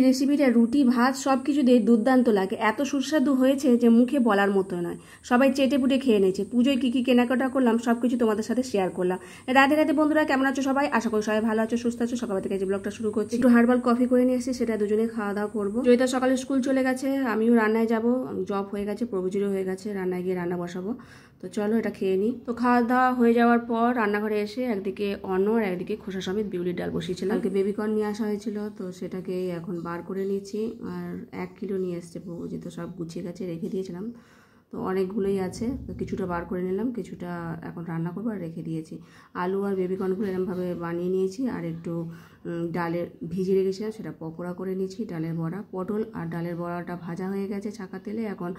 রেসিপিটা রুটি ভাত সব কিছু দিয়ে দুর্দান্ত লাগে, এত সুস্বাদু হয়েছে যে মুখে বলার মতো নয়। সবাই চেটে পুটে খেয়ে নিয়েছে। পুজোয় কী কী কেনাকাটা করলাম সব কিছু তোমাদের সাথে শেয়ার করলাম। রাধে রাধে বন্ধুরা, কেমন আছো সবাই? আশা করি সবাই ভালো আছো, সুস্থ আছো। সকাল থেকে যে ব্লগটা শুরু করছি, একটু হার্বাল কফি করে নিয়ে এসেছি, সেটা দুজনে খাওয়া দাওয়া করবো। জয়িতা সকালে স্কুল চলে গেছে, আমিও রান্নায় যাবো, জব হয়ে গেছে, প্রভুজিরও হয়ে গেছে, রান্নায় গিয়ে রান্না বসাবো। তো চলো এটা খেয়ে নিই। তো খাওয়া দাওয়া হয়ে যাওয়ার পর রান্নাঘরে এসে একদিকে অন্ন আর একদিকে খোসা সমেত বিউলির ডাল বসিয়েছিলাম। কালকে বেবিকর্ন নিয়ে আসা হয়েছিল, তো সেটাকে এখন বার করে নিয়েছি। আর 1 কিলো নিয়ে এসছে প্রভুজি, তো সব গুছিয়ে গেছে রেখে দিয়েছিলাম। তো অনেকগুলোই আছে, তো কিছুটা বার করে নিলাম, কিছুটা এখন রান্না করবো আর রেখে দিয়েছি। আলু আর বেবিকর্নগুলো এরকমভাবে বানিয়ে নিয়েছি, আর একটু ডালের ভিজিয়ে রেখেছিলাম, সেটা পকোড়া করে নিয়েছি। ডালের বড়া, পটল আর ডালের বড়াটা ভাজা হয়ে গেছে ছাঁকা তেলে। এখন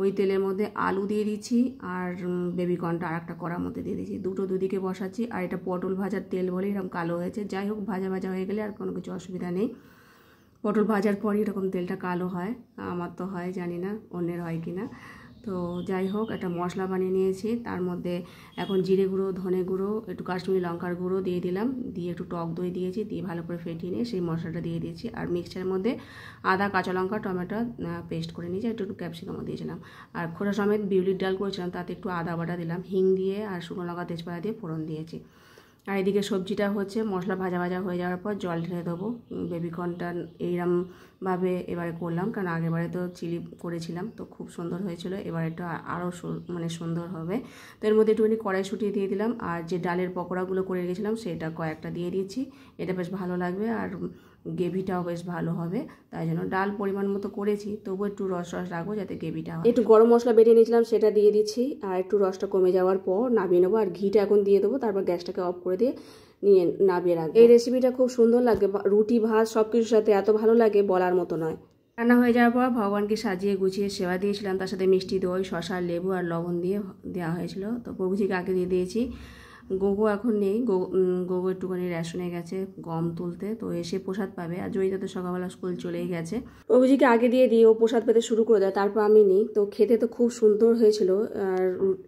ওই তেলের মধ্যে আলু দিয়ে দিচ্ছি আর বেবিকর্নটা আর একটা কড়ার মধ্যে দিয়ে দিচ্ছি, দুটো দুদিকে বসাচ্ছি। আর এটা পটল ভাজার তেল বলে এরকম কালো হয়েছে। যাই হোক, ভাজা ভাজা হয়ে গেলে আর কোনো কিছু অসুবিধা নেই। পটল ভাজার পরই এরকম তেলটা কালো হয়, আমার তো হয়, জানি না অন্যের হয় কি না। তো যাই হোক, একটা মশলা বানিয়ে নিয়েছি। তার মধ্যে এখন জিরে গুঁড়ো, ধনে গুঁড়ো, একটু কাশ্মীরি লঙ্কার গুঁড়ো দিয়ে দিলাম, দিয়ে একটু টক দই দিয়েছি, দিয়ে ভালো করে ফেটিয়ে নিয়ে সেই মশলাটা দিয়ে দিয়েছি। আর মিক্সচারের মধ্যে আদা, কাঁচা লঙ্কা, টমেটো পেস্ট করে নিয়েছি, একটু ক্যাপসিকামও দিয়েছিলাম। আর খোসা সমেত বিউলির ডাল করেছিলাম, তাতে একটু আদা বাটা দিলাম, হিং দিয়ে আর শুকনো লঙ্কা তেজপাতা দিয়ে ফোড়ন দিয়েছি। আর এদিকে সবজিটা হচ্ছে, মশলা ভাজা ভাজা হয়ে যাওয়ার পর জল ঢেলে দেবো। বেবিকর্নটা এইরকমভাবে এবারে করলাম, কারণ আগেরবারে তো চিলি করেছিলাম, তো খুব সুন্দর হয়েছিল। এবার এটা আরও মানে সুন্দর হবে। তো এর মধ্যে একটুখানি কড়াইশুঁটি দিয়ে দিলাম, আর যে ডালের পকোড়াগুলো করে রেখেছিলাম সেটা কয়েকটা দিয়ে দিচ্ছি। এটা বেশ ভালো লাগবে আর গ্রেভিটাও বেশ ভালো হবে, তাই জন্য ডাল পরিমাণ মতো করেছি, তবু একটু রস রাখবো যাতে গ্রেভিটা হয়। একটু গরম মশলা বেটে নিয়েছিলাম, সেটা দিয়ে দিচ্ছি। আর একটু রসটা কমে যাওয়ার পর নামিয়ে নেবো। আর ঘিটা এখন দিয়ে দেবো, তারপর গ্যাসটাকে অফ করে দিয়ে নিয়ে নামিয়ে রাখবো। এই রেসিপিটা খুব সুন্দর লাগে, রুটি ভাত সব কিছুর সাথে এত ভালো লাগে বলার মতো নয়। রান্না হয়ে যাওয়ার পর ভগবানকে সাজিয়ে গুছিয়ে সেবা দিয়েছিলাম, তার সাথে মিষ্টি দই, শসা, লেবু আর লবণ দিয়ে দেওয়া হয়েছিল। তো প্রভুজিকে আগে দিয়ে দিয়েছি। গোগো এখন নেই, গোগো একটুখানি রেশনে গেছে গম তুলতে, তো এসে প্রসাদ পাবে। আর জয়িতা তো সকালবেলা স্কুল চলেই গেছে। প্রভুজিকে আগে দিয়ে ও প্রসাদ পেতে শুরু করে দেয়, তারপর আমি নিই। তো খেতে তো খুব সুন্দর হয়েছিল, আর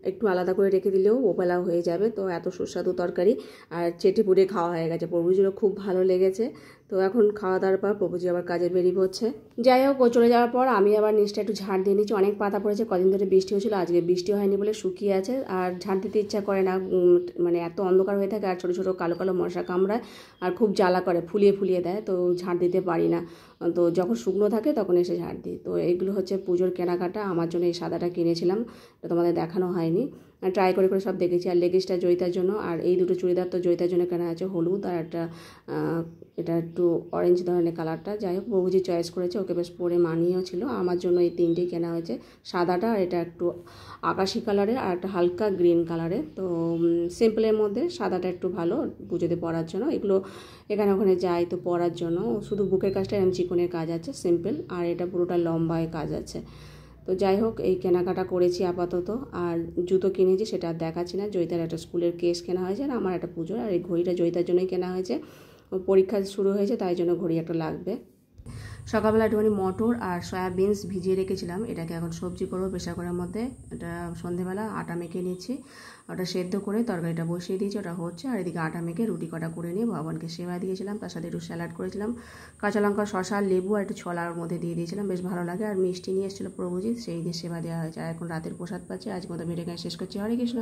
একটু আলাদা করে রেখে দিলেও ওবেলাও হয়ে যাবে। তো এত সুস্বাদু তরকারি, আর চেটে পুড়ে খাওয়া হয়ে গেছে, প্রভুজিরও খুব ভালো লেগেছে। তো এখন খাওয়া দাওয়ার পর প্রভুজি আবার কাজে বেরিয়ে পড়ছে। যাই হোক, ও চলে যাওয়ার পর আমি আবার নিচটা একটু ঝাড় দিয়ে নিচ্ছি। অনেক পাতা পড়েছে, কদিন ধরে বৃষ্টি হয়েছিল, আজকে বৃষ্টি হয়নি বলে শুকিয়ে আছে। আর ঝাড় দিতে ইচ্ছা করে না, মানে এত অন্ধকার হয়ে থাকে, আর ছোটো ছোটো কালো কালো মশা কামড়ায়, আর খুব জ্বালা করে, ফুলিয়ে ফুলিয়ে দেয়, তো ঝাড় দিতে পারি না। তো যখন শুকনো থাকে তখন এসে ঝাড় দিই। তো এগুলো হচ্ছে পুজোর কেনাকাটা। আমার জন্য এই সাদাটা কিনেছিলাম, তোমাদের দেখানো হয়নি, ট্রাই করে করে সব দেখেছি। আর লেগিসটা জয়িতার জন্য, আর এই দুটো চুড়িদার তো জয়িতার জন্য কেনা আছে, হলুদ আর একটা এটা একটু অরেঞ্জ ধরনের কালারটা। যাই হোক, প্রভুজি চয়েস করেছে, ওকে বেশ পরে মানিয়েও ছিল। আমার জন্য এই তিনটেই কেনা হয়েছে, সাদাটা, আর এটা একটু আকাশি কালারের, আর একটা হালকা গ্রিন কালারের। তো সিম্পলের মধ্যে সাদাটা একটু ভালো পুজোতে পরার জন্য, এগুলো এখানে ওখানে যাই তো পরার জন্য। শুধু বুকের কাজটা এরকম চিকনের কাজ আছে সিম্পল, আর এটা পুরোটা লম্বায় কাজ আছে। তো যাই হোক, এই কেনাকাটা করেছি আপাতত। আর জুতো কিনেছি, সেটা আর দেখাচ্ছি না। জয়িতার একটা স্কুলের কেস কেনা হয়েছে, আর আমার একটা পুজোর। আর এই ঘড়িটা জয়িতার জন্যই কেনা হয়েছে, পরীক্ষা শুরু হয়েছে তাই জন্য ঘড়ি একটা লাগবে। সকালবেলা একটুখানি মটর আর সয়াবিনস ভিজিয়ে রেখেছিলাম, এটাকে এখন সবজি করবো প্রেসার কুকারের মধ্যে। এটা সন্ধেবেলা আটা মেখে নিচ্ছি, ওটা সেদ্ধ করে তরকারিটা বসিয়ে দিয়েছি, ওটা হচ্ছে। আর এদিকে আটা মেখে রুটি কটা করে নিয়ে ভগবানকে সেবা দিয়েছিলাম, তার সাথে একটু স্যালাড করেছিলাম, কাঁচা লঙ্কা, শসা, লেবু আর একটু ছোলার মধ্যে দিয়ে দিয়েছিলাম, বেশ ভালো লাগে। আর মিষ্টি নিয়ে এসেছিলো প্রভুজি, সেই দিয়ে সেবা দেওয়া হয়েছে। আর এখন রাতের প্রসাদ পাচ্ছি। আজকে মতো ভিডিও শেষ করছি। হরে কৃষ্ণ।